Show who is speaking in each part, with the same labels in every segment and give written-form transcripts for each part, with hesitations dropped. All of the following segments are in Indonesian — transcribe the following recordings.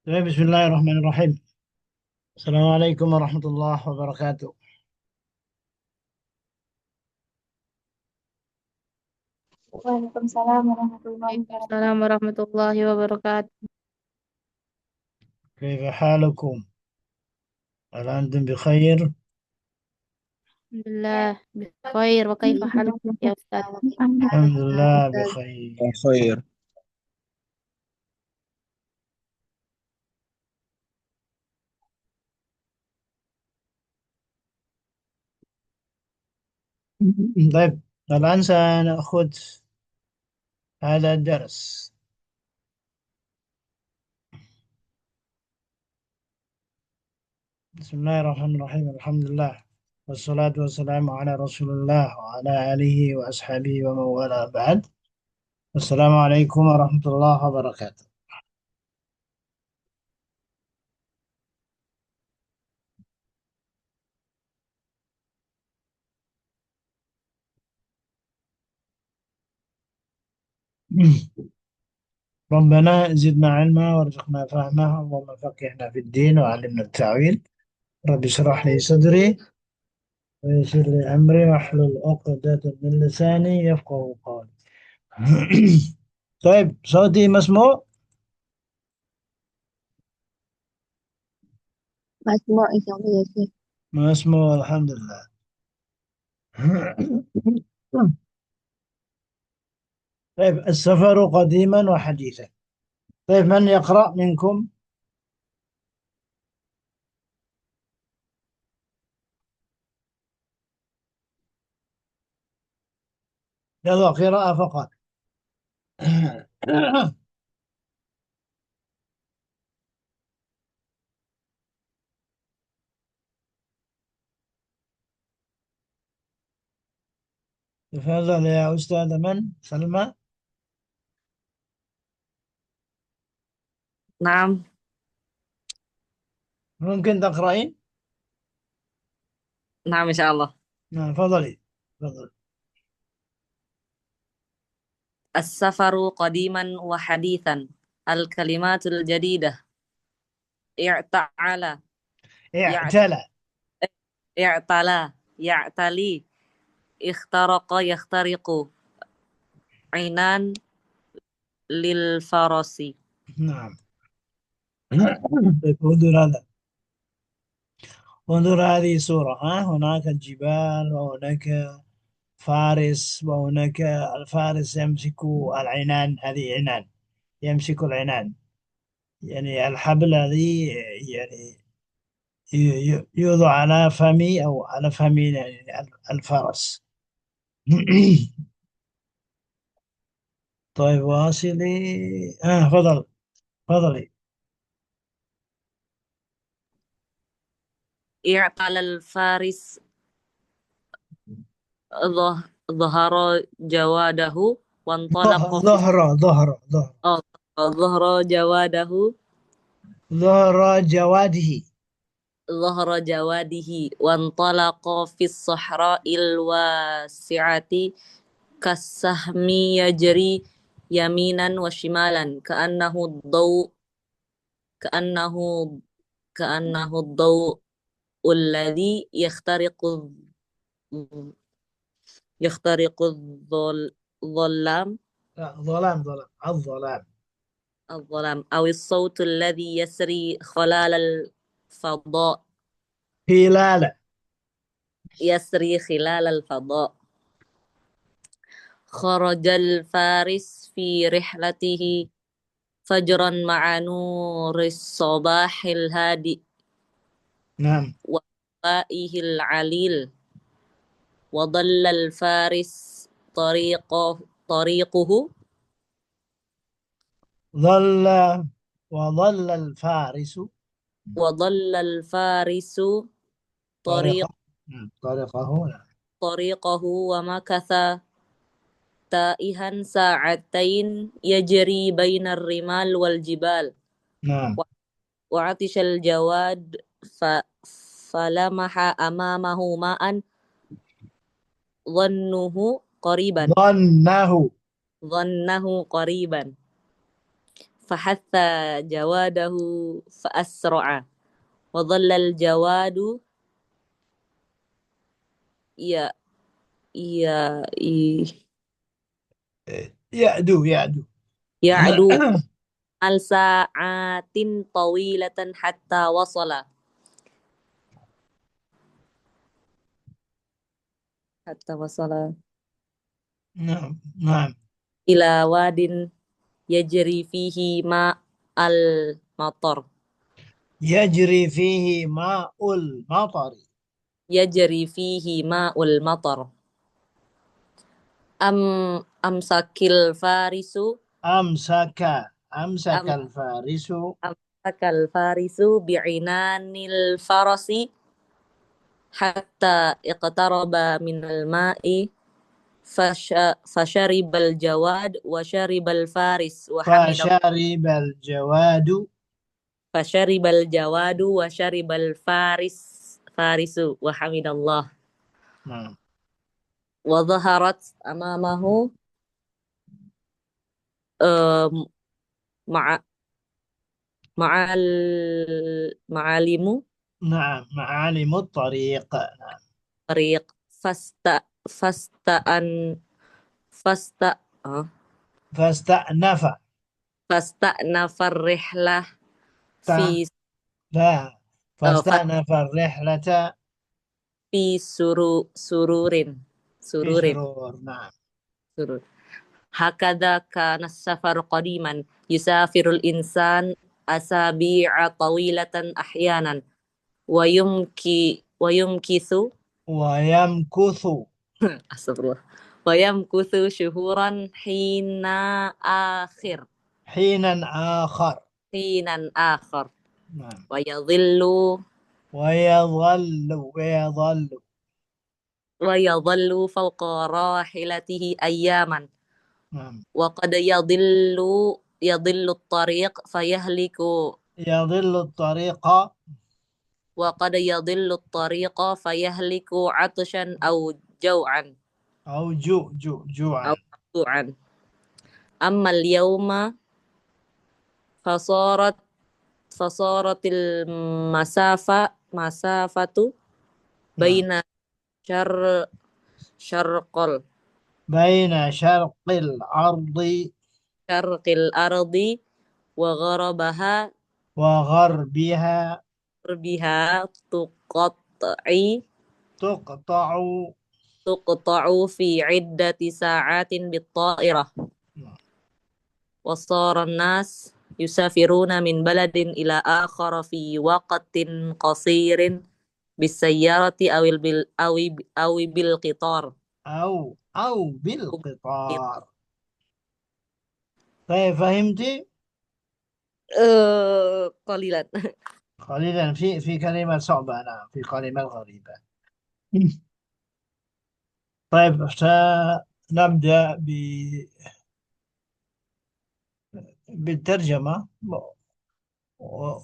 Speaker 1: طيب، بسم الله الرحمن الرحيم. السلام عليكم ورحمة الله وبركاته.
Speaker 2: Waalaikumsalam warahmatullahi wabarakatuh.
Speaker 3: Waalaikumsalam warahmatullahi wabarakatuh.
Speaker 1: كيف حالكم؟ هل أنتم بخير؟
Speaker 3: Alhamdulillah, bikhair. Wa kaifa halukum ya Ustaz?
Speaker 1: الحمد لله بخير.
Speaker 4: خير.
Speaker 1: طيب، الآن سنأخذ هذا الدرس. بسم الله الرحمن الرحيم. الحمد لله والصلاة والسلام على رسول الله وعلى آله وأصحابه ومن والاه بعد. السلام عليكم ورحمة الله وبركاته. ربنا زدنا علما وارزقنا فهما، اللهم فقهنا في الدين وعلمنا التأويل. رب اشرح لي صدري ويسر لي أمري واحلل عقدة من لساني يفقه قولي. طيب، صوتي مسموع؟
Speaker 2: Masmur insyaallah ya Syekh.
Speaker 1: مسموع الحمد لله. طيب، السفر قديما وحديثا. طيب، من يقرأ منكم؟ يلا، قراءة فقط. تفضل يا أستاذ من؟ سلمى.
Speaker 5: نعم.
Speaker 1: ممكن تقرأين؟
Speaker 5: نعم إن شاء الله.
Speaker 1: نعم، تفضلي. تفضل.
Speaker 5: السفر قديما وحديثا. الكلمات الجديدة: اعتعل، يعت-
Speaker 1: اعتلى.
Speaker 5: اعتلى، يعتلي، اخترق، يخترق، عنان للفرس.
Speaker 1: نعم. طيب، انظر هذا. انظر هذه صورة. هناك الجبال وهناك فارس، وهناك الفارس يمسك العنان. هذه عنان، يمسك العنان، يعني الحبل الذي يعني يوضع على فمي أو على فم يعني الفرس. طيب، واصلي. فضل. فضلي.
Speaker 5: اعتلى الفارس، ظهر جواده وانطلق في
Speaker 1: ظهر
Speaker 5: ظهر جواده
Speaker 1: ظهر جواده.
Speaker 5: ظهر جواده وانطلق في الصحراء الواسعة كالسهم يجري يمينا وشمالا كأنه كأنه الضوء الذي يخترق الظلام
Speaker 1: لا، ظلام الظلام.
Speaker 5: أو الصوت الذي
Speaker 1: هلال.
Speaker 5: يسري خلال الفضاء. خرج الفارس في رحلته فجرا مع نور الصباح الهادئ
Speaker 1: نعم.
Speaker 5: وضائه العليل. وضل الفارس طريقه
Speaker 1: ظل وظل الفارس
Speaker 5: وضل الفارس طريق
Speaker 1: طريقه. طريقه. نعم.
Speaker 5: طريقه ومكث تائها ساعتين يجري بين الرمال والجبال.
Speaker 1: نعم.
Speaker 5: وعطش الجواد فلمح أمامه ماء ظنه قريبا
Speaker 1: ظنه.
Speaker 5: ظنه قريبا فحث جواده فأسرع وظل الجواد ي-
Speaker 1: يعدو يعدو
Speaker 5: يعدو ساعات طويلة حتى وصل
Speaker 1: نعم نعم
Speaker 5: إلى واد يجري فيه ماء المطر
Speaker 1: يجري فيه ماء المطر
Speaker 5: يجري فيه ماء المطر أم أمسك الفارس
Speaker 1: أمسك أمسك
Speaker 5: أم
Speaker 1: الفارس
Speaker 5: أمسك الفارس بعنان الفرس حتى اقترب من الماء فشرب الجواد وشرب الفارس وحمد
Speaker 1: فشرب الجواد
Speaker 5: وشرب الفارس وحمد الله
Speaker 1: نعم
Speaker 5: وظهرت أمامه آم، مع معالم
Speaker 1: نعم معالم الطريق
Speaker 5: طريق فاستأن فاست آه،
Speaker 1: فاستأنف
Speaker 5: فاستأنف الرحلة
Speaker 1: تا-
Speaker 5: في
Speaker 1: لا
Speaker 5: آه،
Speaker 1: فاستأنف الرحلة
Speaker 5: في سرور
Speaker 1: في
Speaker 5: سرور
Speaker 1: سرور نعم
Speaker 5: سرور هكذا كان السفر قديما يسافر الإنسان أسابيع طويلة أحيانا ويمكث
Speaker 1: ويمكث
Speaker 5: أستغفر الله ويمكث شهورا
Speaker 1: حينا آخر
Speaker 5: حينا آخر
Speaker 1: نعم
Speaker 5: ويظل ويظل فوق راحلته أياما
Speaker 1: نعم
Speaker 5: وقد يضل الطريق فيهلك
Speaker 1: يضل الطريق
Speaker 5: عطشا أو جوعا
Speaker 1: أو جوعا
Speaker 5: أو جوعا أما اليوم فصارت مسافة
Speaker 1: نعم
Speaker 5: بين شر شرق
Speaker 1: بين
Speaker 5: شرق الأرض وغربها
Speaker 1: وغربها تقطع
Speaker 5: تقطع في عدة ساعات بالطائرة
Speaker 1: نعم
Speaker 5: وصار الناس يسافرون من بلد إلى آخر في وقت قصير بالسيارة أو بالقطار
Speaker 1: أو بالقطار طيب فهمتي؟
Speaker 5: قليلا
Speaker 1: قليلا في كلمة صعبة نعم في كلمة غريبة طيب سنبدأ بالترجمة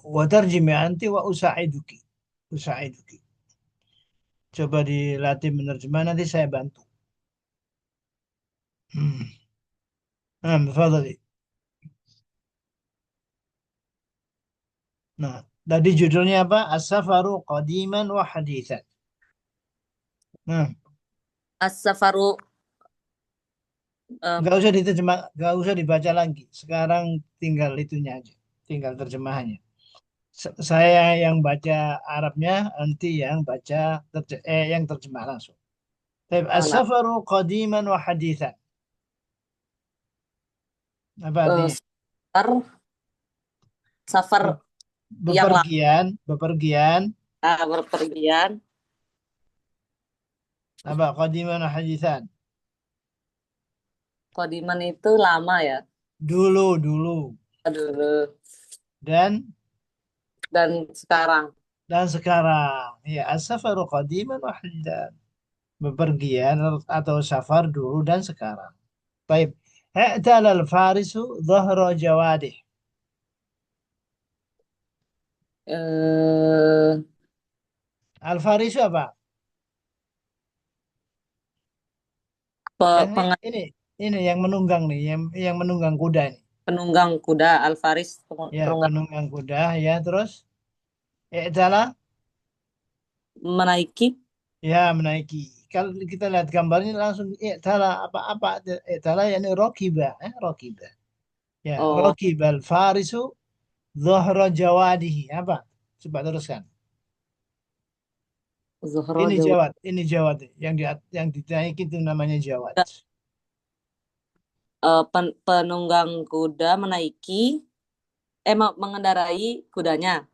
Speaker 1: وترجمي أنت أساعدك coba dilatih menerjemah nanti saya bantu nah تفضلي nah tadi judulnya apa as-safaru qadiman wa hadithan nah
Speaker 5: As-safaru
Speaker 1: nggak usah diterjemah nggak usah dibaca lagi sekarang tinggal itunya aja tinggal terjemahannya saya yang baca Arabnya nanti yang baca yang terjemah langsung طيب
Speaker 5: nah,
Speaker 1: السفر قديما وحديثا apa artinya
Speaker 5: safar safar
Speaker 1: Be-
Speaker 5: yang lama
Speaker 1: bepergian
Speaker 5: berpergian
Speaker 1: apa qadiman wa hadithan
Speaker 5: Kodiman itu lama ya
Speaker 1: dulu
Speaker 5: dulu
Speaker 1: dan
Speaker 5: sekarang
Speaker 1: sekarang ya as-safaru qadiman wa hadithan bepergian atau safar dulu dan sekarang baik i'tala al-farisu dhahra jawadih
Speaker 5: eh,
Speaker 1: al-farisu apa
Speaker 5: pe-
Speaker 1: yang
Speaker 5: penge-
Speaker 1: ini yang menunggang nih yang menunggang kuda ini
Speaker 5: penunggang kuda, Al-Faris,
Speaker 1: Ya,
Speaker 5: penunggang
Speaker 1: penunggang kuda. Ya, terus i'tala,
Speaker 5: menaiki,
Speaker 1: ya menaiki. Kalau kita lihat gambarnya langsung i'tala apa-apa. I'tala yakni rokiba, rokiba. Ya,
Speaker 5: oh,
Speaker 1: rokibal farisu dhahra jawadihi. Apa? Coba teruskan.
Speaker 5: Zuhro
Speaker 1: Ini
Speaker 5: Jawa.
Speaker 1: jawad, ini jawad. Yang dinaiki itu namanya jawad.
Speaker 5: Penunggang kuda menaiki, mengendarai kudanya,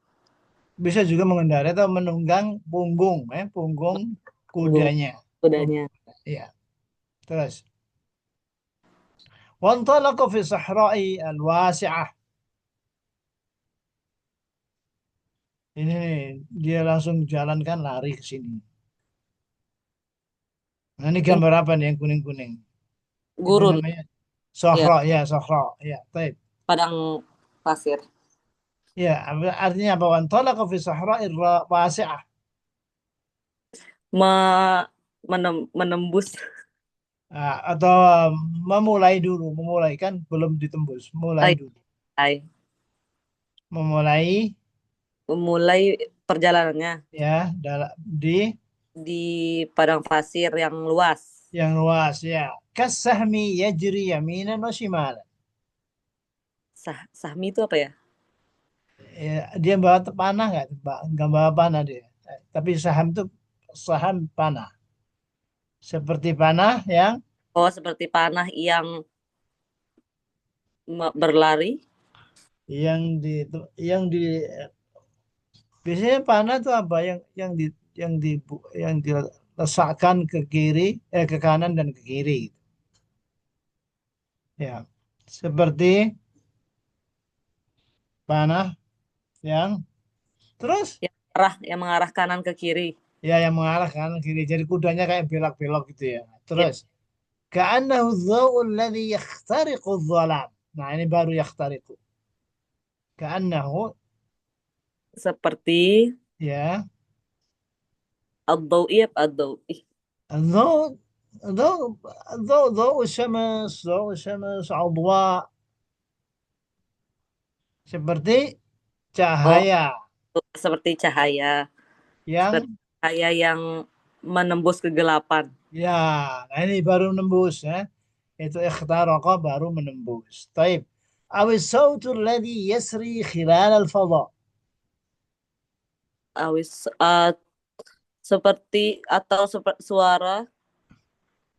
Speaker 1: Bisa juga mengendarai atau menunggang punggung, punggung
Speaker 5: punggung
Speaker 1: kudanya.
Speaker 5: kudanya.
Speaker 1: Punggung. Ya, terus. Wantalaqa fi sahra'i al-wasi'ah. Ini nih, dia langsung jalankan lari ke sini. Nah, ini
Speaker 5: Ini
Speaker 1: gambar apa nih yang kuning-kuning? Itu
Speaker 5: gurun,
Speaker 1: namanya
Speaker 5: ya,
Speaker 1: Sahra, ya Sahra, ya. Baik.
Speaker 5: padang pasir.
Speaker 1: Ya, artinya apa? Wantalaqa fi sahra'i wasi'ah.
Speaker 5: Me- menembus
Speaker 1: Ah, atau memulai dulu, memulai kan belum ditembus, mulai
Speaker 5: ay,
Speaker 1: dulu.
Speaker 5: ay,
Speaker 1: Memulai
Speaker 5: memulai perjalanannya
Speaker 1: ya di
Speaker 5: di padang pasir yang luas.
Speaker 1: yang luas ya. Kasahmi yajri yaminan wa shimalan.
Speaker 5: Sahmi itu apa ya?
Speaker 1: Ya, dia bawa panah nggak? Nggak bawa panah dia. Tapi saham itu saham panah. Seperti panah
Speaker 5: Oh, seperti panah yang berlari.
Speaker 1: yang di yang di biasanya panah itu apa yang di yang diletakkan ke kiri ke kanan dan ke kiri gitu. Ya. Seperti panah yang terus
Speaker 5: Yang mengarah kanan ke kiri.
Speaker 1: ya yang mengarah kanan kiri. Jadi kudanya kayak belok-belok gitu ya.
Speaker 5: Ya,
Speaker 1: Terus كأنه الضوء الذي يخترق الظلام. Nah, ini baru yakhtariqu. كأنه
Speaker 5: seperti
Speaker 1: ya
Speaker 5: ad-dawi apa ad-dawi?
Speaker 1: الضوء ضوء الشمس ضوء الشمس أضواء seperti
Speaker 5: Oh,
Speaker 1: cahaya
Speaker 5: seperti cahaya, seperti
Speaker 1: yang
Speaker 5: cahaya yang menembus kegelapan.
Speaker 1: ya nah ini baru menembus ya itu ikhtaraqa baru menembus طيب أو الصوت الذي يسري خلال الفضاء
Speaker 5: Awis, seperti atau suara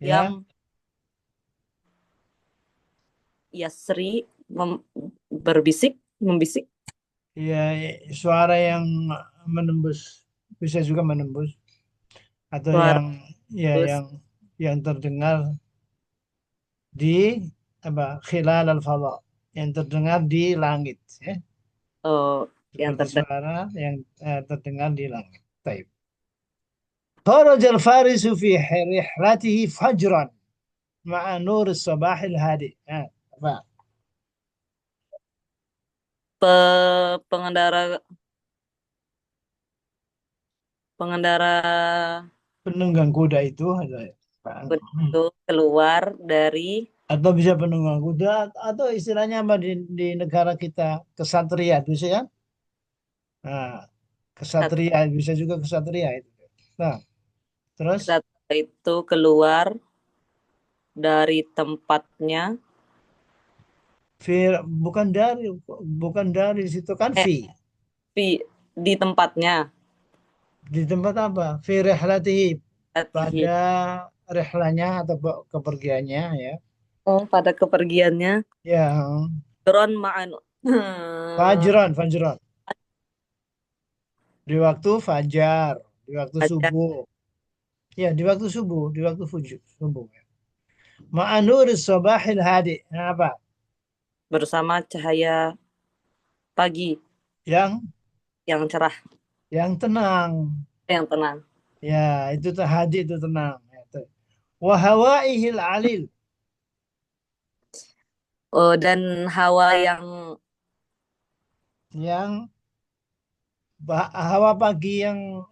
Speaker 1: ya
Speaker 5: yang yasri berbisik, membisik,
Speaker 1: ya suara yang menembus bisa juga menembus atau
Speaker 5: suara
Speaker 1: yang ya
Speaker 5: terus
Speaker 1: yang terdengar di apa khilal al-fadha yang terdengar di langit ya
Speaker 5: yang
Speaker 1: seperti
Speaker 5: terdengar.
Speaker 1: suara yang terdengar di langit. Baik. خرج الفارس في رحلته فجرا مع نور الصباح الهادئ. Apa?
Speaker 5: Pengendara pengendara
Speaker 1: Penunggang kuda itu
Speaker 5: itu keluar dari
Speaker 1: atau bisa penunggang kuda atau istilahnya apa di negara kita kesatria bisa ya. Nah, kesatria bisa juga kesatria itu. Nah, terus
Speaker 5: kesatria itu keluar dari tempatnya,
Speaker 1: bukan dari situ kan
Speaker 5: eh, di, di tempatnya,
Speaker 1: di tempat apa fi rihlatihi
Speaker 5: latihi.
Speaker 1: pada rihlanya atau kepergiannya ya
Speaker 5: Pada kepergiannya,
Speaker 1: ya
Speaker 5: Ron ma'an.
Speaker 1: fajron di waktu fajar di waktu
Speaker 5: Aja
Speaker 1: subuh ya di waktu subuh di waktu subuh ma'anur sabahil hadi. Nah, apa
Speaker 5: bersama cahaya pagi
Speaker 1: yang
Speaker 5: yang cerah,
Speaker 1: tenang
Speaker 5: yang tenang.
Speaker 1: ya itu tuh hadi itu tenang ya, tuh. Wa hawaihil alil
Speaker 5: Oh, dan hawa yang
Speaker 1: yang hawa pagi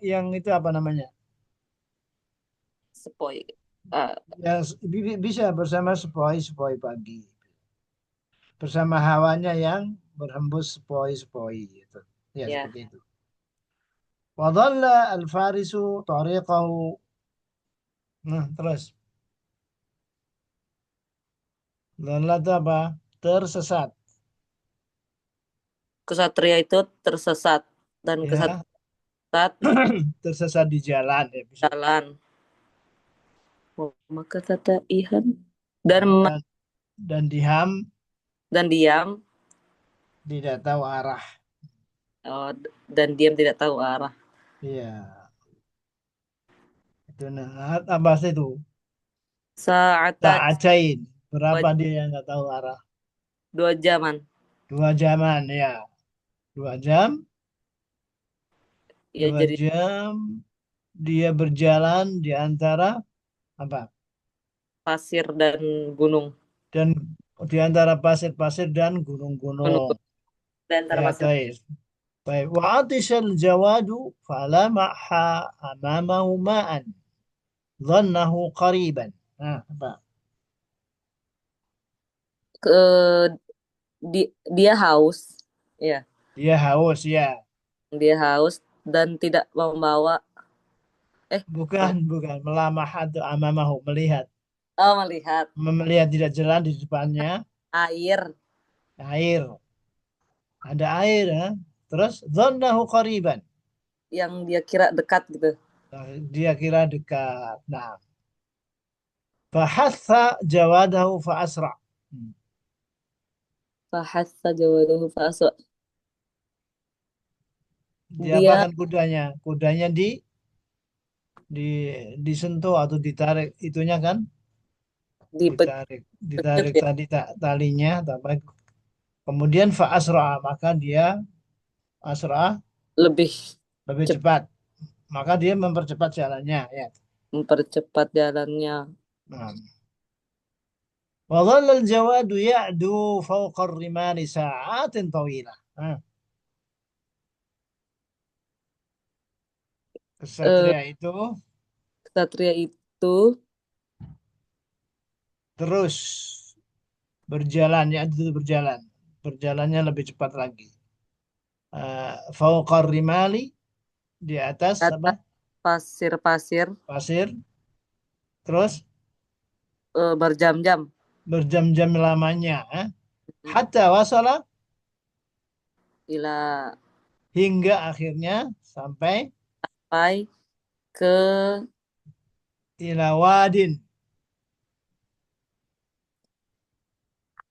Speaker 1: yang itu apa namanya
Speaker 5: sepoi. eh,
Speaker 1: ya bisa bersama sepoi-sepoi pagi bersama hawanya yang berhembus sepoi-sepoi gitu. Ya,
Speaker 5: Ya.
Speaker 1: seperti itu. Wadalla al-farisu tariqahu. Nah, terus. Dhalla itu apa? Tersesat.
Speaker 5: Kesatria itu tersesat dan
Speaker 1: Ya,
Speaker 5: kesesat
Speaker 1: tersesat di jalan ya bisa.
Speaker 5: jalan. Maka kata Ihan dan
Speaker 1: Dan, dan diham
Speaker 5: diam
Speaker 1: tidak tahu arah.
Speaker 5: dan diam tidak tahu arah.
Speaker 1: Iya, itu nah, apa sih itu?
Speaker 5: Saata
Speaker 1: Sa'atain.
Speaker 5: dua,
Speaker 1: Berapa dia yang nggak tahu arah?
Speaker 5: 2 jaman.
Speaker 1: 2 jaman ya. 2 jam.
Speaker 5: Ya
Speaker 1: Dua
Speaker 5: jadi
Speaker 1: jam dia berjalan di antara apa?
Speaker 5: pasir dan gunung.
Speaker 1: Dan di antara pasir-pasir dan
Speaker 5: Gunung
Speaker 1: gunung-gunung.
Speaker 5: di antara
Speaker 1: Ya,
Speaker 5: pasir.
Speaker 1: baik. Baik. Wa'atishal jawadu falamaha amamahu ma'an. Dhannahu qariban. Nah, apa?
Speaker 5: Ke dia haus. Ya,
Speaker 1: Dia haus ya.
Speaker 5: dia haus dan tidak membawa
Speaker 1: Bukan, bukan. Melamah atau amamahu. Melihat.
Speaker 5: melihat
Speaker 1: Melihat tidak jalan di depannya.
Speaker 5: air
Speaker 1: Air. Ada air. Ya. Terus, dhannahu qariban.
Speaker 5: yang dia kira dekat gitu.
Speaker 1: Nah, dia kira dekat. Nah, fahatha jawadahu fa'asra.
Speaker 5: Fahassa jawadahu fa'aswa.
Speaker 1: Dia
Speaker 5: Dia
Speaker 1: apakan kudanya? Kudanya di disentuh atau ditarik itunya kan?
Speaker 5: dipecut
Speaker 1: Ditarik, ditarik
Speaker 5: ya,
Speaker 1: tadi talinya, tapi kemudian fa asra maka dia asra
Speaker 5: lebih
Speaker 1: lebih
Speaker 5: cepat
Speaker 1: cepat, maka dia mempercepat jalannya ya.
Speaker 5: mempercepat jalannya.
Speaker 1: Nah. Wa dhalla al-jawadu ya'du fawqa ar-rimani sa'atin tawilah. Nah,
Speaker 5: Eh,
Speaker 1: kesatria itu
Speaker 5: Ksatria itu
Speaker 1: terus berjalan ya itu berjalan. Berjalannya lebih cepat lagi. Fawqa ar-rimali di atas apa?
Speaker 5: atas pasir-pasir
Speaker 1: Pasir. Terus
Speaker 5: berjam-jam
Speaker 1: berjam-jam lamanya. Hatta wasala
Speaker 5: ila
Speaker 1: hingga akhirnya sampai
Speaker 5: sampai ke
Speaker 1: ila wadin.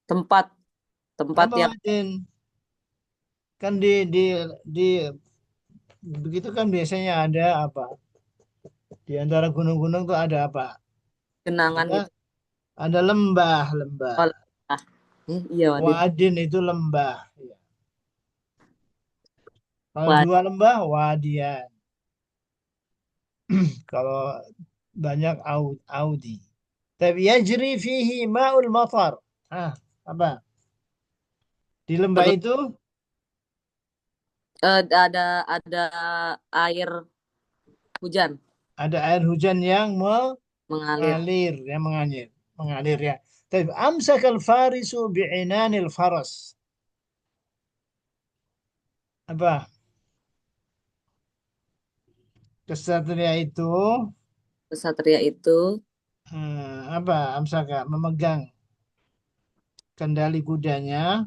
Speaker 5: tempat tempat
Speaker 1: Apa
Speaker 5: yang
Speaker 1: wadin? Kan di begitu kan biasanya ada apa? Di antara gunung-gunung tuh ada apa?
Speaker 5: genangan
Speaker 1: Ada
Speaker 5: gitu.
Speaker 1: ada lembah, lembah.
Speaker 5: Oh, ah, iya Wadid.
Speaker 1: Wadin itu lembah. Ya. Kalau
Speaker 5: Wad,
Speaker 1: 2 lembah, wadian. Kalau banyak audi. Tapi yajri fihi ma'ul matar. Ah, apa? Di lembah
Speaker 5: terus
Speaker 1: itu
Speaker 5: ada air hujan
Speaker 1: ada air hujan yang
Speaker 5: mengalir.
Speaker 1: mengalir ya. Tapi amsakal farisu bi'inanil faras. Apa? Kesatria itu
Speaker 5: Ksatria itu
Speaker 1: apa? Amsaka memegang kendali kudanya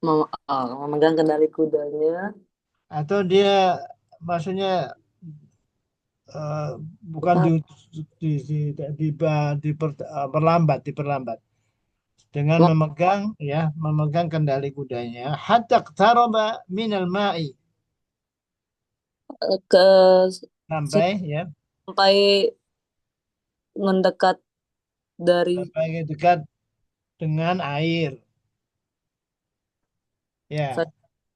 Speaker 5: memegang kendali kudanya.
Speaker 1: atau dia maksudnya eh, bukan
Speaker 5: Apa?
Speaker 1: diperlambat dengan memegang kendali kudanya hatta qtaraba minal ma'i
Speaker 5: Ke
Speaker 1: sampai ya
Speaker 5: sampai mendekat dari
Speaker 1: sampai dekat dengan air ya
Speaker 5: Jawa.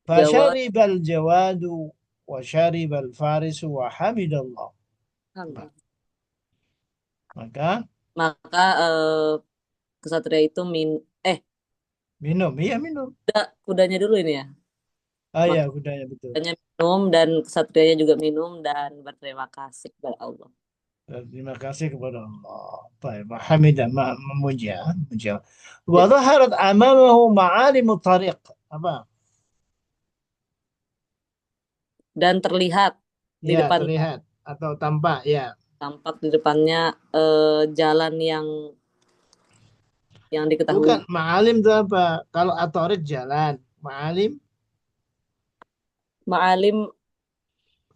Speaker 1: fasharibal jawadu wa syaribal farisu wa hamidallah. Maka
Speaker 5: Maka kesatria itu eh
Speaker 1: minum, iya minum.
Speaker 5: kudanya dulu ini ya.
Speaker 1: Ah ya
Speaker 5: Maka
Speaker 1: kudanya betul.
Speaker 5: kudanya minum dan kesatrianya juga minum dan berterima kasih kepada Allah.
Speaker 1: Terima kasih kepada Allah. Baik, hamidah, memuji, ya, memuji. Wa dhaharat amamahu ma'alimu tariq. Apa?
Speaker 5: Dan terlihat di
Speaker 1: Ya,
Speaker 5: depan,
Speaker 1: terlihat atau tampak, ya.
Speaker 5: tampak di depannya jalan yang
Speaker 1: Bukan,
Speaker 5: diketahui.
Speaker 1: ma'alim itu apa? Kalau atorik jalan, ma'alim,
Speaker 5: Ma'alim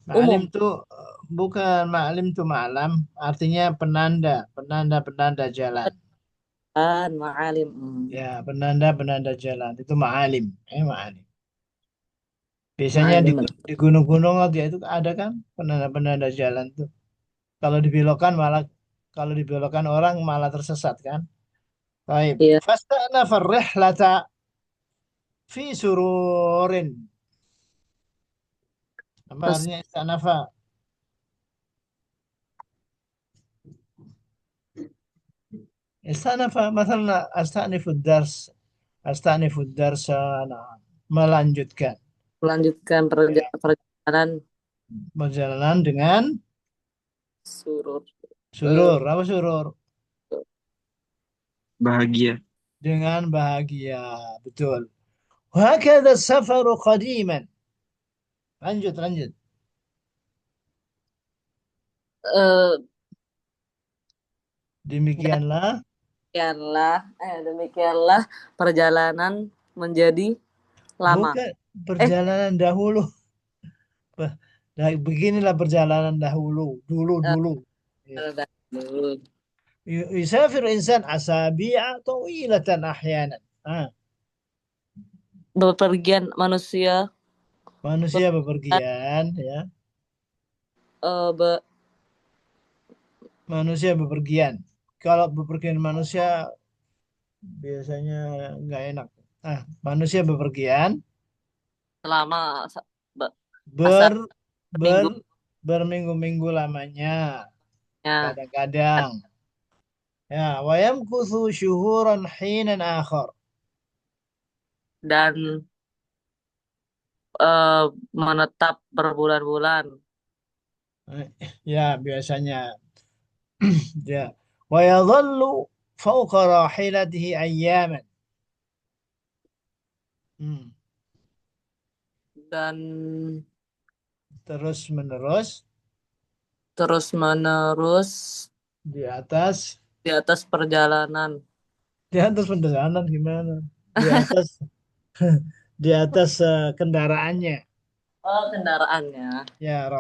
Speaker 1: ma'alim
Speaker 5: umum.
Speaker 1: itu bukan ma'alim itu ma'lam, artinya penanda, penanda-penanda jalan.
Speaker 5: Dan ma'alim.
Speaker 1: Ya, penanda-penanda jalan itu ma'alim, ma'alim. Biasanya di,
Speaker 5: Ma'alim.
Speaker 1: di gunung-gunung dia itu ada kan penanda-penanda jalan tuh. Kalau dibelokkan malah kalau dibelokkan orang malah tersesat kan. Baik.
Speaker 5: Iya.
Speaker 1: Fasta'nafa ar-rihlata fi sururin. Apa
Speaker 5: Terus
Speaker 1: artinya istanafa? Istanafa, misalnya astanifu dars, astanifu darsa, nah, melanjutkan
Speaker 5: melanjutkan
Speaker 1: ya,
Speaker 5: perjalanan
Speaker 1: perjalanan dengan
Speaker 5: surut. Eh,
Speaker 1: surur. Apa surur?
Speaker 4: Bahagia.
Speaker 1: Dengan bahagia. Betul. Hakadha safaru qadiman. Lanjut, lanjut.
Speaker 5: eh,
Speaker 1: Demikianlah
Speaker 5: demikianlah perjalanan menjadi lama.
Speaker 1: bukan
Speaker 5: Eh,
Speaker 1: perjalanan dahulu. Bah, nah, beginilah perjalanan dahulu,
Speaker 5: eh,
Speaker 1: dulu. Ya.
Speaker 5: dulu.
Speaker 1: Yusafir insan asabi'a tawilatan ahyanan. Ah,
Speaker 5: Bepergian manusia
Speaker 1: manusia
Speaker 5: ber-
Speaker 1: bepergian, ya.
Speaker 5: eh, be-
Speaker 1: Manusia bepergian. Kalau bepergian manusia biasanya nggak enak. Ah, manusia bepergian
Speaker 5: selama be- masa
Speaker 1: ber ber
Speaker 5: minggu
Speaker 1: berminggu-minggu lamanya.
Speaker 5: ya,
Speaker 1: Kadang-kadang ya, wa yamkuthu syuhuran hinan akhar.
Speaker 5: dan eh, menetap berbulan-bulan
Speaker 1: Ya, biasanya ya. Wa yadhallu fawqa rahilatihi ayyaman. Hmm.
Speaker 5: dan
Speaker 1: Terus menerus
Speaker 5: terus-menerus
Speaker 1: di atas
Speaker 5: di atas perjalanan.
Speaker 1: perjalanan gimana? Di atas di atas kendaraannya.
Speaker 5: Oh, kendaraannya.
Speaker 1: Ya,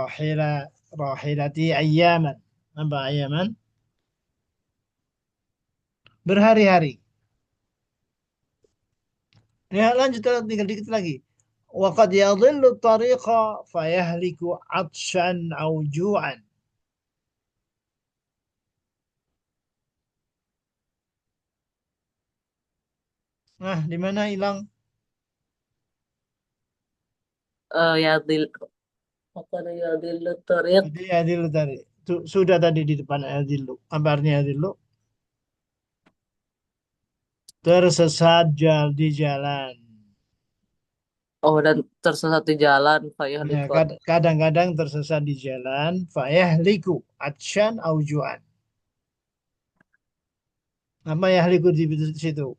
Speaker 1: rahilati ayyaman. Apa ayyaman? Berhari-hari. Ya, lanjut tinggal dikit lagi. Waqad yadhillu tariqa fayahliku atshan au ju'an. Nah, di mana hilang?
Speaker 5: Yadil apa ada yadil tariq.
Speaker 1: Itu adil tadi. Sudah tadi di depan adil. Apa artinya adil? Tersesat di jalan.
Speaker 5: Oh, dan tersesat di jalan
Speaker 1: Ya,
Speaker 5: fayahliku.
Speaker 1: kadang-kadang tersesat di jalan. Fayahliku atshan au ju'an. Apa yahliku di situ?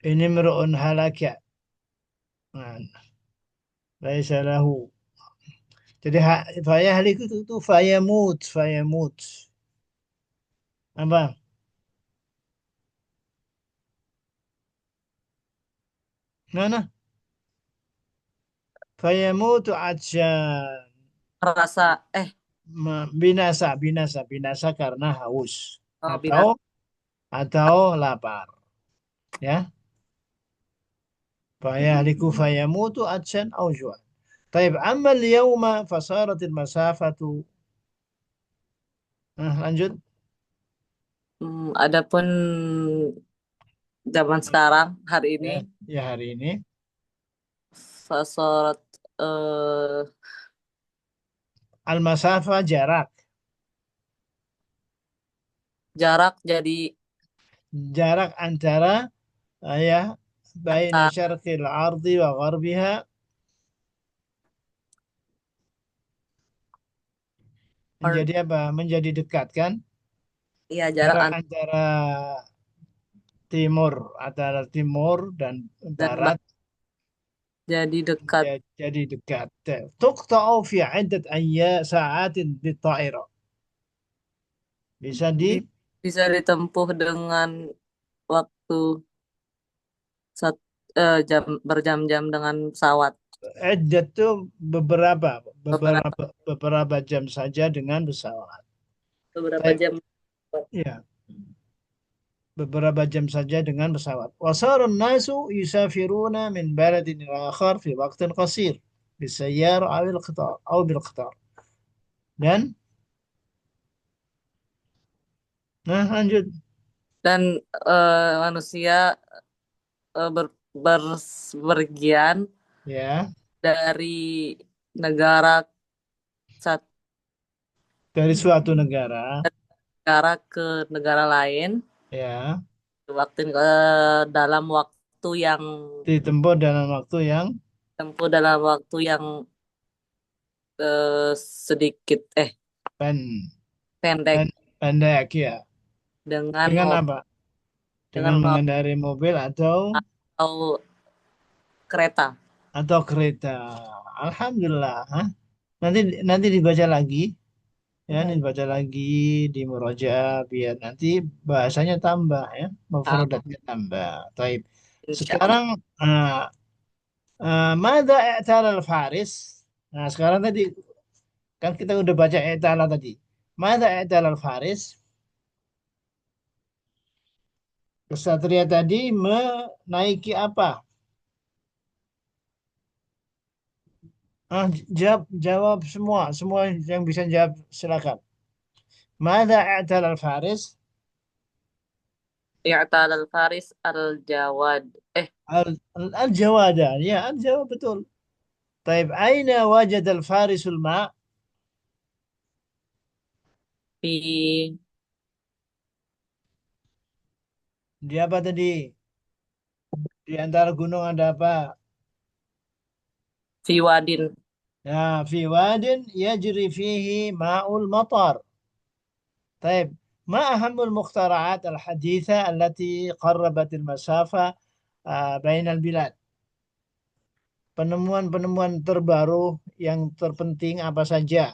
Speaker 1: Ini meru'un halaka. Nah, laisa lahu. Jadi fayahliku itu fayamut, fayamut. Apa? Mana? Fayamutu atsyan.
Speaker 5: Rasa
Speaker 1: Binasa, binasa, binasa karena haus atau
Speaker 5: binatang.
Speaker 1: lapar. Ya. Fayahliku fayamutu atsyan au ju'an. طيب أما اليوم فصارت المسافة. Nah, lanjut.
Speaker 5: Adapun zaman sekarang hari ini
Speaker 1: Ya, ya hari ini
Speaker 5: fasorat
Speaker 1: al-masafa jarak.
Speaker 5: jarak jadi
Speaker 1: Jarak antara ya baina
Speaker 5: antara
Speaker 1: syarqil ardi wa gharbiha menjadi apa? Menjadi dekat kan?
Speaker 5: Ya, jarak
Speaker 1: Jarak antara timur, antara timur dan
Speaker 5: dan
Speaker 1: barat
Speaker 5: jadi dekat.
Speaker 1: jadi dekat. Tuqta'u fi 'iddat sa'atin bitta'ira. Bisa di
Speaker 5: Bisa ditempuh dengan waktu sat, jam berjam-jam dengan pesawat.
Speaker 1: iddat tuh beberapa
Speaker 5: Beberapa
Speaker 1: beberapa jam saja dengan pesawat.
Speaker 5: beberapa
Speaker 1: Tapi
Speaker 5: jam.
Speaker 1: ya, beberapa jam saja dengan pesawat. Wasarun nasu yusafiruna min baladin ila akhar fi waqtin qasir bisayyar aw bil qitar. Dan nah lanjut
Speaker 5: Dan manusia ber, berpergian
Speaker 1: ya
Speaker 5: dari negara satu
Speaker 1: dari suatu negara
Speaker 5: negara ke negara lain
Speaker 1: ya
Speaker 5: dalam waktu yang
Speaker 1: ditempuh dalam waktu yang
Speaker 5: tempuh dalam waktu yang sedikit
Speaker 1: pen,
Speaker 5: pendek
Speaker 1: pendek ya.
Speaker 5: dengan
Speaker 1: Dengan
Speaker 5: mobil
Speaker 1: apa?
Speaker 5: dengan
Speaker 1: Dengan mengendarai mobil
Speaker 5: atau kereta.
Speaker 1: atau kereta. Alhamdulillah. Hah? Nanti nanti dibaca lagi ya,
Speaker 5: Mhm.
Speaker 1: dibaca lagi di murojaah biar nanti bahasanya tambah ya,
Speaker 5: Ah,
Speaker 1: mufradatnya tambah. Taib.
Speaker 5: insya Allah.
Speaker 1: Sekarang mada i'tal al-faris? Nah, sekarang tadi kan kita udah baca i'tala tadi. Mada i'tal al-faris? Kesatria tadi menaiki apa? Jawab semua, semua yang bisa jawab silakan. Mada i'tal al-faris?
Speaker 5: I'tal al-faris al-jawad.
Speaker 1: Al-jawada. Ya, al-jawab betul. طيب أين وجد الفارس الماء؟
Speaker 5: Fi
Speaker 1: Di apa tadi? Di antara gunung ada apa?
Speaker 5: fi wadin.
Speaker 1: Ya, في واد يجري فيه ماء المطر. طيب ما أهم المخترعات الحديثة التي قربت المسافة بين البلاد؟ Penemuan-penemuan terbaru yang terpenting apa saja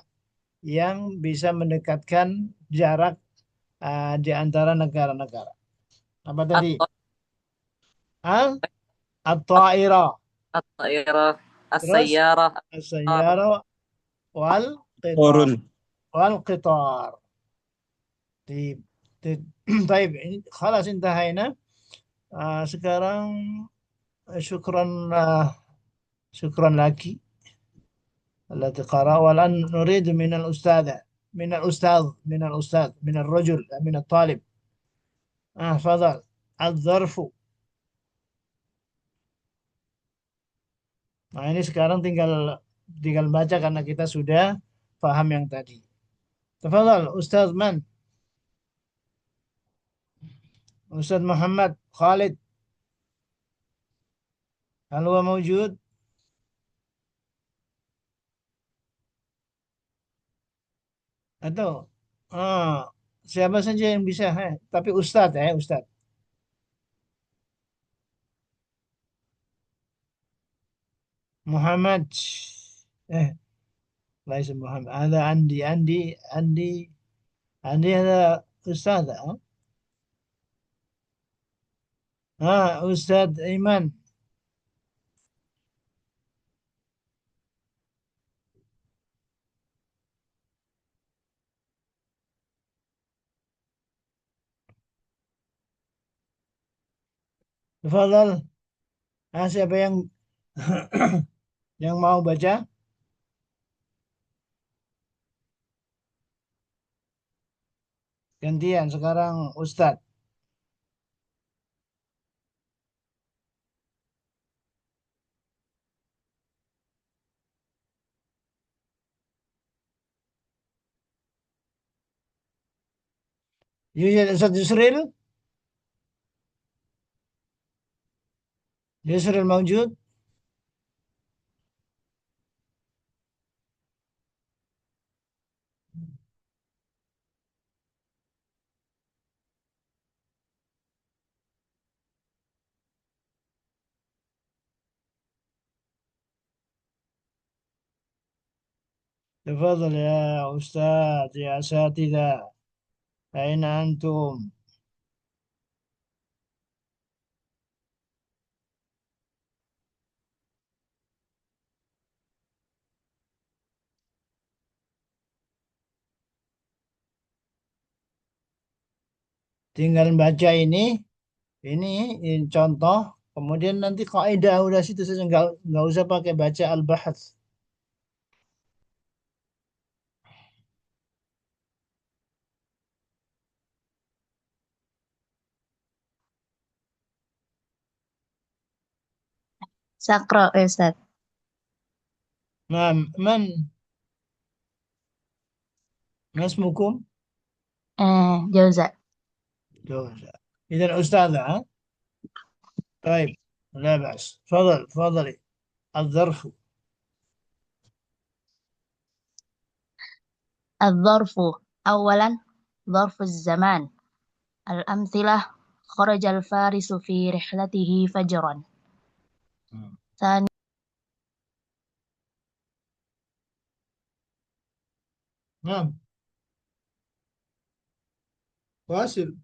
Speaker 1: yang bisa mendekatkan jarak di antara negara-negara? Apa tadi?
Speaker 5: Atau
Speaker 1: Al At-Ta'irah.
Speaker 5: at-tairah
Speaker 1: Terus
Speaker 5: as-sayyarah
Speaker 1: السيارة والقطار
Speaker 4: Korun.
Speaker 1: والقطار. طيب طيب طيب خلاص انتهينا. sekarang شكرا شكرا لك التي قرأ والآن نريد من الأستاذة من الرجل من الطالب فضل الظرف. Nah ini sekarang tinggal tinggal baca karena kita sudah paham yang tadi. Tafadhal Ustaz Man, Ustaz Muhammad Khalid, hal huwa mawjud? Atau ah, siapa saja yang bisa, tapi Ustadz ya, Ustadz. Muhammad, eh, ليس محمد هذا عندي هذا أستاذ أستاذ إيمان. Tafadhal, siapa yang yang mau baca? Gantian sekarang Ustadz. Ustadz Yusril, Yusril موجود. تفضل يا أستاذ يا أساتذة، أين أنتم؟ Tinggal baca ini contoh, kemudian nanti kaidah udah situ saja, nggak usah pakai baca al-bahats.
Speaker 2: Sakra, Ustaz.
Speaker 1: Nah, masmukum?
Speaker 2: Jauza.
Speaker 1: جوزاء. إذا أستاذة، ها؟ طيب، لا بأس، تفضلي. الظرف.
Speaker 2: الظرف أولا ظرف الزمان. الأمثلة: خرج الفارس في رحلته فجرا. ثانيا
Speaker 1: نعم، واصل.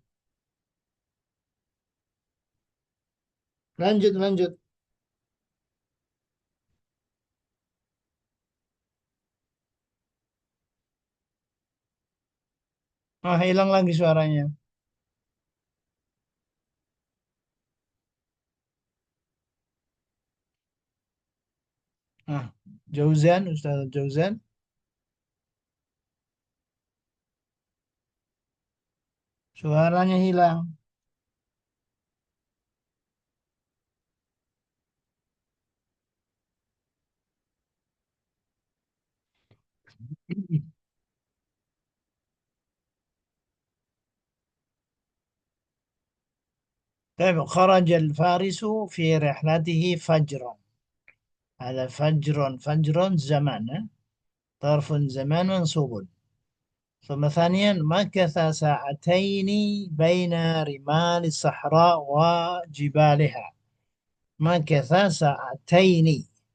Speaker 1: lanjut. Hilang lagi suaranya. Jauzan, Ustaz Jauzan. Suaranya hilang. طيب، خرج الفارس في رحلته فجرا. هذا فجر زمان، ها؟ ظرف زمان منصوب. ثم ثانيا مكث ساعتين بين رمال الصحراء وجبالها. مكث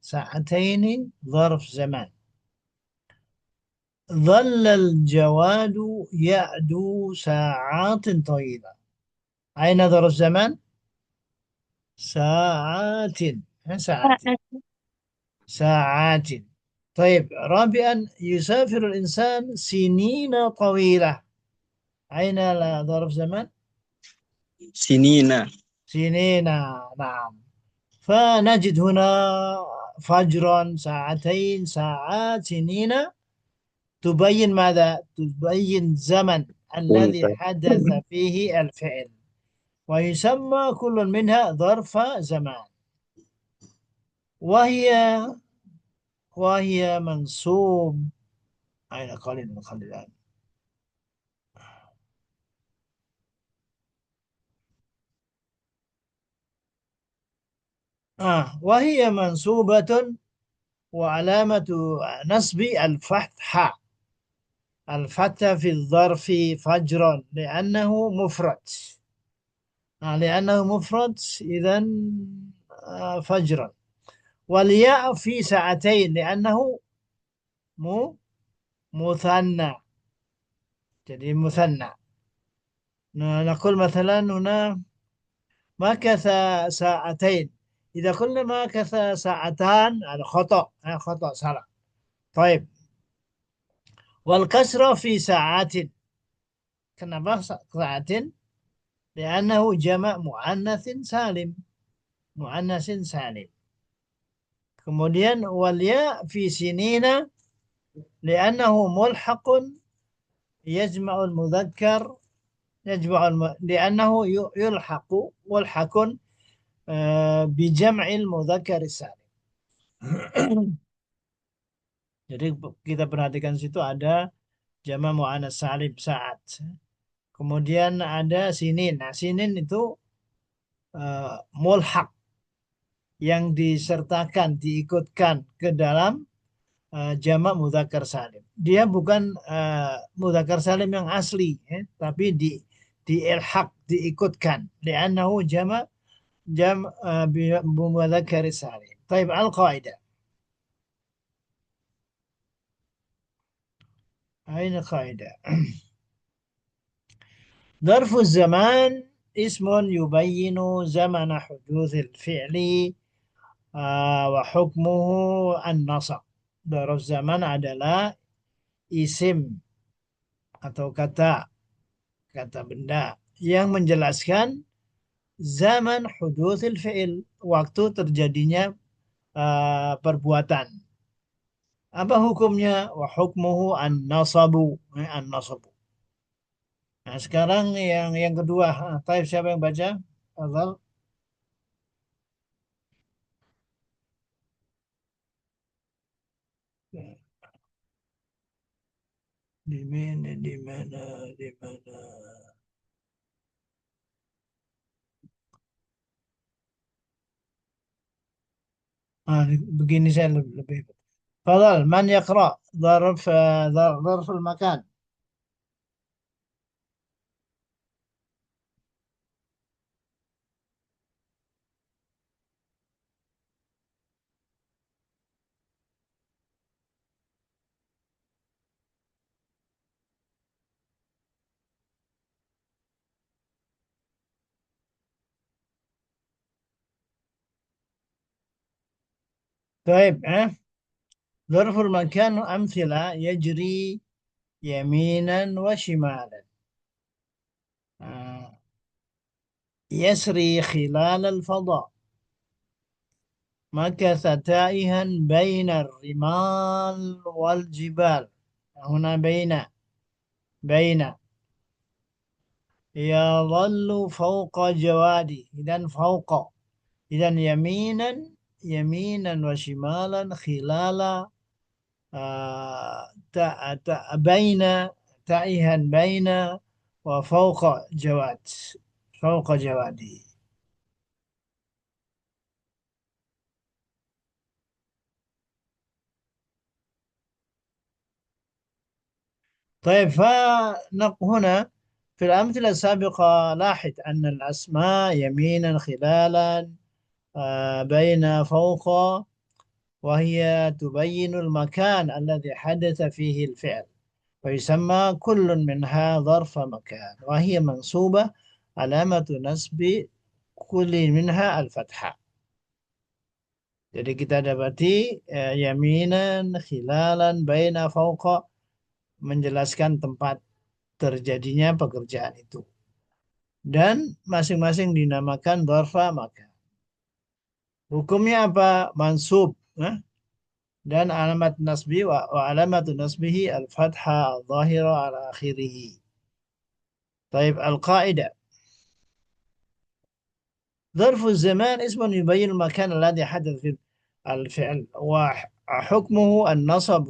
Speaker 1: ساعتين ظرف زمان. ظل الجواد يعدو ساعات طويلة. أين ظرف زمان؟ ساعات. ساعات. طيب، رابعا يسافر الإنسان سنين طويلة. أين ظرف زمان؟
Speaker 4: سنين.
Speaker 1: سنين، نعم. فنجد هنا فجرا، ساعتين، ساعات، سنين، تبين ماذا؟ تبين زمن الذي حدث فيه الفعل، ويسمى كل منها ظرف زمان، وهي منصوب. أين قليل نخلي الآن. وهي منصوبة، وعلامة نصب الفتحة. الفتح في الظرف فجر لأنه مفرد. لأنه مفرد إذا فجرا. والياء في ساعتين لأنه مثنى، jadi مثنى. نقول مثلا هنا مكث ساعتين. إذا قلنا مكث ساعتان هذا خطأ، خطأ صح. طيب، والكسرة في ساعات. kenapa ساعات؟ لأنه جمع مؤنث سالم. Kemudian والياء في سنين لأنه ملحق يجمع المذكر، لأنه يلحق ملحق بجمع المذكر السالم. Jadi kita perhatikan situ ada jama muannas salim saat. Kemudian ada sinin. Nah, sinin itu mulhaq yang disertakan, diikutkan ke dalam jamak mudzakkar salim. Dia bukan mudzakkar salim yang asli, tapi di ilhaq, diikutkan. Li'annahu jam mudzakkar salim. Taib, al-qaidah. أين قاعدة؟ ظرف الزمان اسم يبين زمن حدوث الفعل وحكمه النصب. ظرف zaman adalah isim atau kata benda yang menjelaskan zaman hudutsil fi'il, waktu terjadinya perbuatan. Apa hukumnya? Wa hukmuhu an-nasabu. An-nasabu. Nah, sekarang yang kedua. Taib siapa yang baca? Fadhal. Di mana, di mana, di mana? Begini saya lebih. Fadhal, man yaqra? ظرف المكان. طيب ظرف المكان أمثلة يجري يمينا وشمالا. آه، يسري خلال الفضاء. مكث تائها بين الرمال والجبال. هنا بين يظل فوق جوادي. إذن فوق. إذن يمينا وشمالا خلال بين تائها بين وفوق جواد. فوق جوادي. طيب فهنا في الأمثلة السابقة لاحظ أن الأسماء يمينا خلالا بين فوق، وهي تبين المكان الذي حدث فيه الفعل، ويسمى كل منها ظرف مكان، وهي منصوبة علامة نصب كل منها الفتحة. Jadi kita dapati yaminan, khilalan, baina, fauqa menjelaskan tempat terjadinya pekerjaan itu. Dan masing-masing dinamakan dzarfa makan. Hukumnya apa? Mansub. Dan alamat nasbi wa alamat nasbihi al-fathah al-zahira ala akhirih. طيب القاعدة. ظرف الزمان اسم يبين المكان الذي حدث فيه الفعل وحكمه النصب،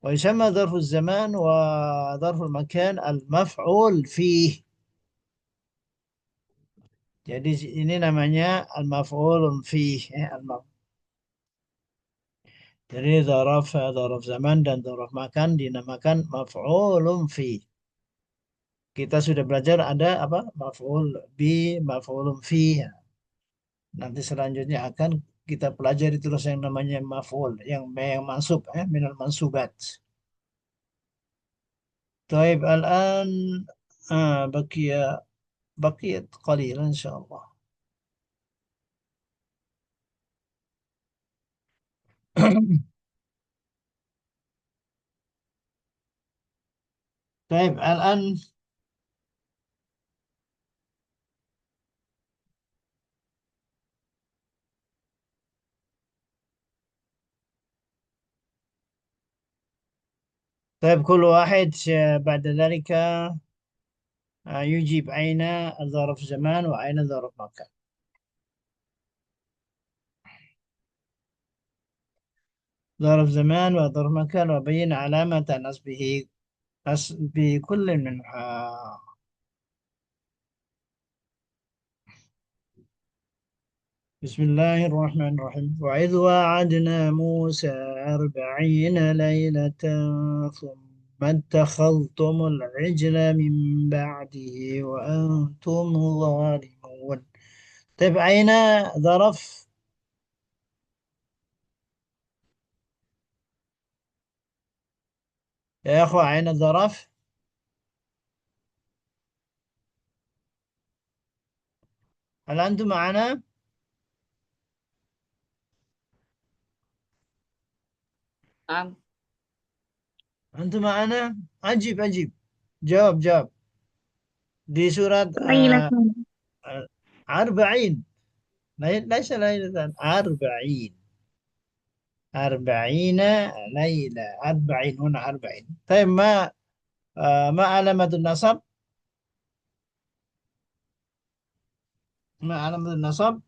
Speaker 1: ويسمى ظرف الزمان وظرف المكان المفعول فيه. Jadi ini namanya al-maf'ulun fih. Jadi zaraf zaman dan zaraf makan dinamakan maf'ulun fih. Kita sudah belajar ada apa? Maf'ul bi, maf'ulun fih. Nanti selanjutnya akan kita pelajari terus yang namanya maf'ul, yang mansub, minal mansubat. طيب الآن بقيت قليلا إن شاء الله. طيب الآن طيب كل واحد بعد ذلك يجيب أين ظرف زمان وأين ظرف مكان. ظرف زمان وظرف مكان وبين علامة نصبه بكل منها. بسم الله الرحمن الرحيم. وإذ وعدنا موسى 40 ليلة ثم اتخذتم العجل من بعده وأنتم ظالمون. طيب أين ظرف يا أخوة أين الظرف؟ هل أنتم معنا؟
Speaker 5: نعم.
Speaker 1: أنتم معنا؟ أجيب أجيب. جاوب جاوب. di surat
Speaker 2: ليلة
Speaker 1: 40 ليس ليلة 40 40 ليلة 40 هنا 40 طيب ما علامة النصب ما علامة النصب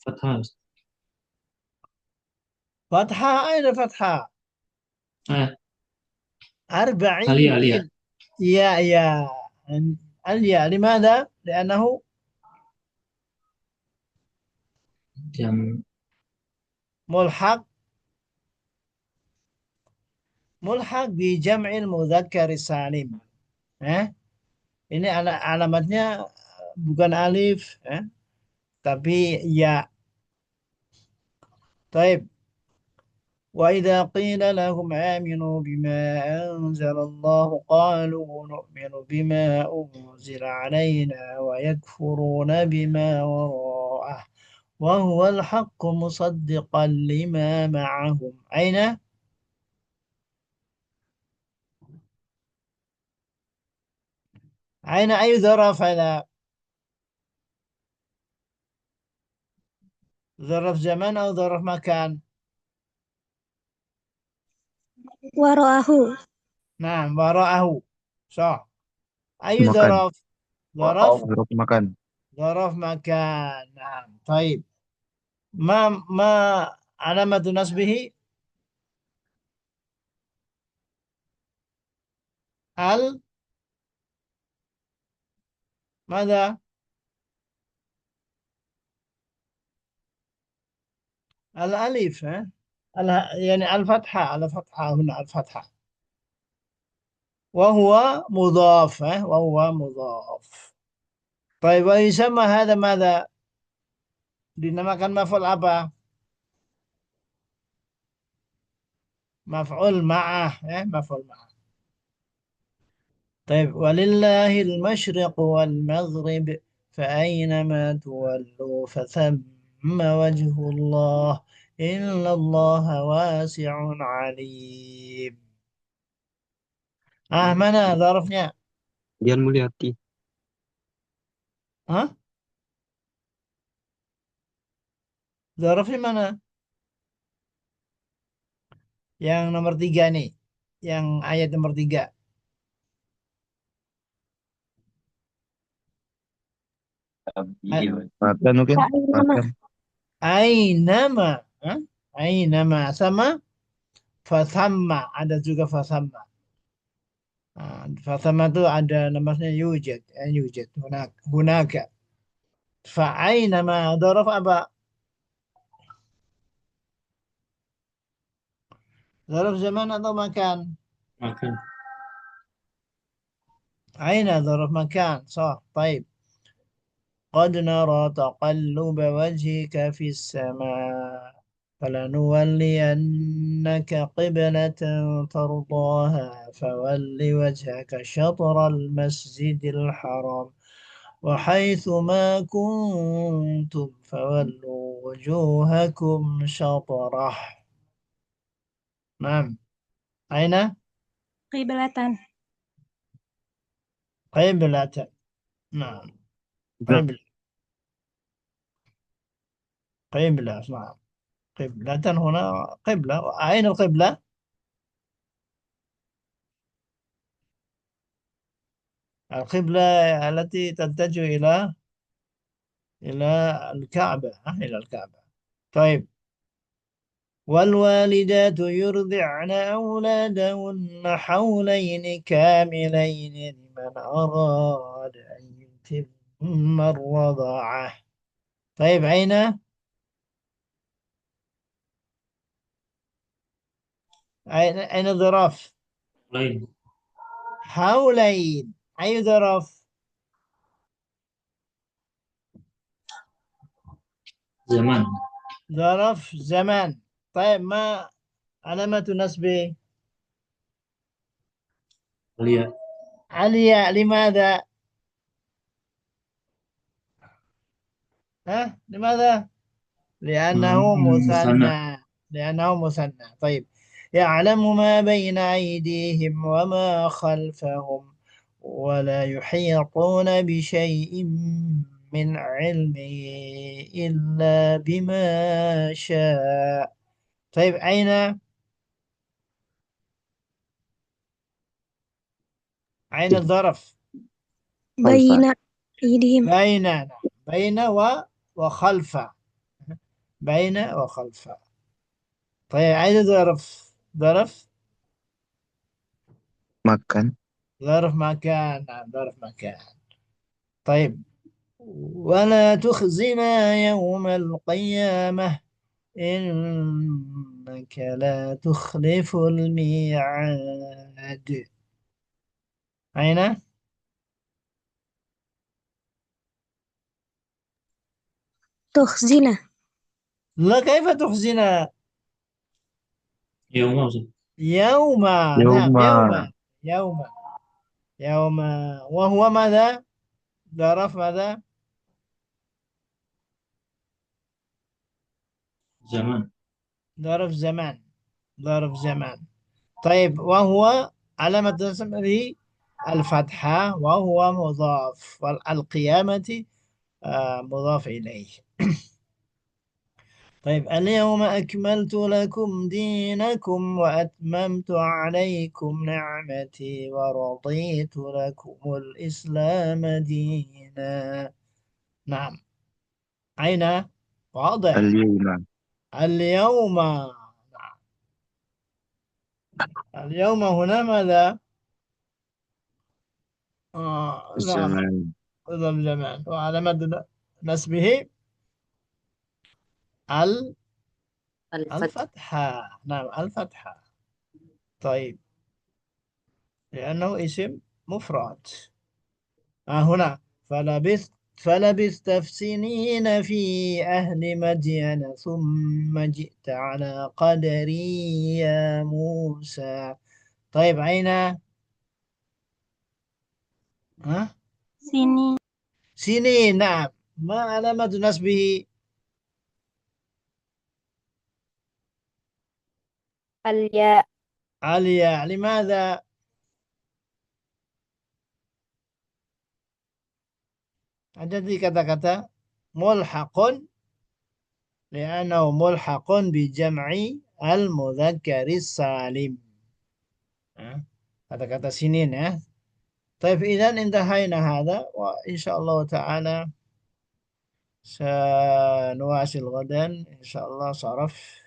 Speaker 6: فتحة.
Speaker 1: فتحة أين فتحة
Speaker 6: آه.
Speaker 1: 40
Speaker 6: Alia.
Speaker 1: يا الياء لماذا لأنه
Speaker 6: Jam
Speaker 1: ملحق بجمع المذكر السالم ini alamatnya bukan alif tapi ya. طيب وإذا قيل لهم آمنوا بما أنزل الله قالوا نؤمن بما أنزل علينا ويكفرون بما وراءه وهو الحق مصدقا لما معهم أين أي ظرف هذا ظرف زمان أو ظرف مكان
Speaker 2: وراءه
Speaker 1: نعم وراءه صح أي
Speaker 7: makan.
Speaker 1: ظرف ظرف
Speaker 7: Huruf makan.
Speaker 1: ظرف مكان نعم طيب ما علامة نصبه ال ماذا الألف يعني الفتحة الفتحة هنا الفتحة وهو مضاف وهو مضاف طيب ويسمى هذا ماذا dinamakan maf'ul apa مفعول معه مفعول معه طيب ولله المشرق والمغرب فأينما تولوا فثم وجه الله إن الله واسع عليم mana ظرفnya
Speaker 4: Dian Mulyati.
Speaker 1: Hah? ظرفnya mana yang nomor 3 nih yang ayat nomor 3
Speaker 7: Makan mungkin. Makan.
Speaker 1: Ainama Hah? Ainama sama fasamma ada juga fasamma. Fasamma itu ada namanya yujad yujad hunaka fa'ainama dzaraf apa dzaraf zaman atau makan
Speaker 6: makan.
Speaker 1: aina dzaraf makan صح طيب قد نرى تقلب وجهك في السماء فلنولينك قبلة ترضاها فول وجهك شطر المسجد الحرام وحيث ما كنتم فولوا وجوهكم شطره نعم أين
Speaker 2: قبلة
Speaker 1: قبلة نعم قبلة قبلة نعم قبلة هنا قبلة أين القبلة القبلة التي تتجه إلى الكعبة إلى الكعبة طيب والوالدات يرضعن أولادهن حولين كاملين لمن أراد أن يتم الرضاعة طيب أين الظرف
Speaker 6: Lain.
Speaker 1: حولين أي ظرف
Speaker 6: Zaman.
Speaker 1: ظرف زمان طيب ما علامة نصبه
Speaker 6: الياء.
Speaker 1: الياء. لماذا؟ ها لماذا؟ لأنه
Speaker 6: مثنى.
Speaker 1: مثنى. لأنه مثنى. طيب. يعلم ما بين أيديهم وما خلفهم ولا يحيطون بشيء من علمه إلا بما شاء. طيب أين الظرف؟
Speaker 7: خلفا.
Speaker 2: بين أيديهم.
Speaker 1: بين. نعم. بين وخلف. بين وخلف. طيب أين ظرف؟ ظرف.
Speaker 7: Makan.
Speaker 1: ظرف مكان. نعم ظرف مكان. طيب. ولا تخزنا يوم القيامة إنك لا تخلف الميعاد. أين؟
Speaker 2: تخزنا.
Speaker 1: لا كيف تخزنا؟
Speaker 6: يوم أوزن.
Speaker 1: يوم. نعم يوم.
Speaker 7: Yoma.
Speaker 1: يوم. يوم. وهو ماذا؟ ظرف ماذا؟
Speaker 6: زمان.
Speaker 1: ظرف زمان. ظرف زمان. طيب وهو علامة نصبه الفتحة وهو مضاف والقيامة مضاف إليه. طيب اليوم أكملت لكم دينكم وأتممت عليكم نعمتي ورضيت لكم الإسلام دينا. نعم. أين؟ واضح.
Speaker 7: Al-yoma.
Speaker 1: اليوم. اليوم هنا ماذا؟ نعم.
Speaker 7: Zaman.
Speaker 1: ظل زمان وعلامة نسبه
Speaker 5: الفتح.
Speaker 1: الفتحة. نعم الفتحة. طيب لأنه اسم مفرد. هنا فلبثت في سنين في أهل مدين ثم جئت على قدري يا موسى. طيب أين؟ ها؟
Speaker 2: سيني.
Speaker 1: سنين. نعم. ما علامة نسبه؟
Speaker 3: الياء.
Speaker 1: عليا. لماذا؟ ada di kata-kata ملحق لأنه ملحق بجمع المذكر السالم. kata-kata sinin ya. طيب إذا انتهينا هذا وإن شاء الله تعالى سنواصل غدا إن شاء الله صرف.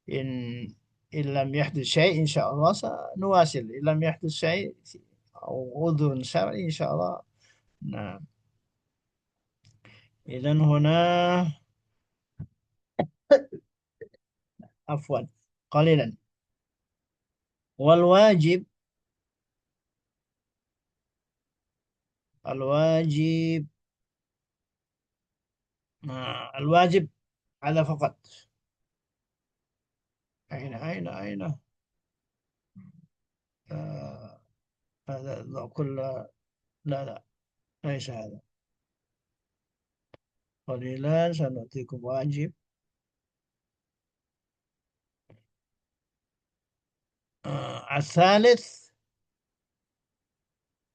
Speaker 1: إن لم يحدث شيء إن شاء الله سنواصل. إن لم يحدث شيء أو عذر شرعي إن شاء الله. نعم. إذا هنا عفوا قليلا. والواجب. الواجب. الواجب هذا فقط. أين آه، هذا كل. لا لا ليس هذا. قليلا سنعطيكم واجب. الثالث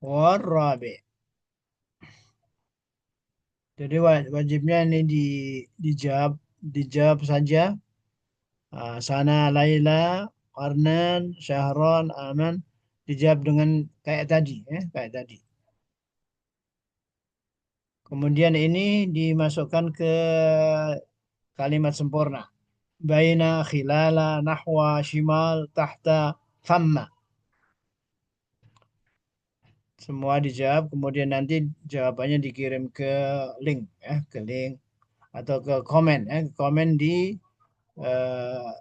Speaker 1: والرابع. Jadi wajibnya ini dijawab saja. Sana Laila, Arnan, Syahron, Aman dijawab dengan kayak tadi ya, kayak tadi. Kemudian ini dimasukkan ke kalimat sempurna. Baina, khilala, nahwa, shimal, tahta, thamma. Semua dijawab, kemudian nanti jawabannya dikirim ke link ya, ke link atau ke komen ya, ke komen di eh,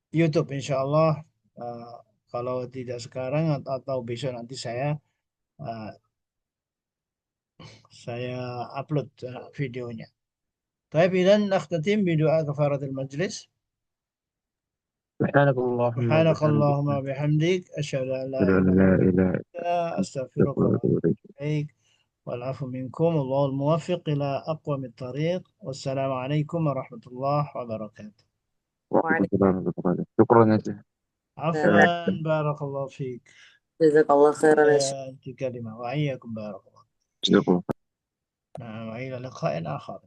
Speaker 1: YouTube insya Allah. Eh, kalau tidak sekarang atau besok nanti eh, saya upload videonya. طيب إذا نختتم بدعاء كفارة المجلس.
Speaker 7: سبحانك اللهم
Speaker 1: سبحانك
Speaker 7: وبحمدك
Speaker 1: اللهم وبحمدك أشهد أن لا
Speaker 7: أشهد
Speaker 1: إله
Speaker 7: أن لا إله إلا
Speaker 1: إلا أنت أستغفرك
Speaker 7: أنت وأتوب
Speaker 1: وأتوب
Speaker 7: إليك.
Speaker 1: إليك والعفو منكم الله الموفق إلى أقوم الطريق والسلام عليكم ورحمة الله وبركاته
Speaker 7: وعليكم السلام ورحمة الله وبركاته. شكرا يا شيخ.
Speaker 1: عفوا بارك الله فيك
Speaker 5: جزاك الله خيرا يا شيخ.
Speaker 1: أنت كلمة وإياكم بارك الله
Speaker 7: جزاكم الله.
Speaker 1: نعم وإلى لقاء آخر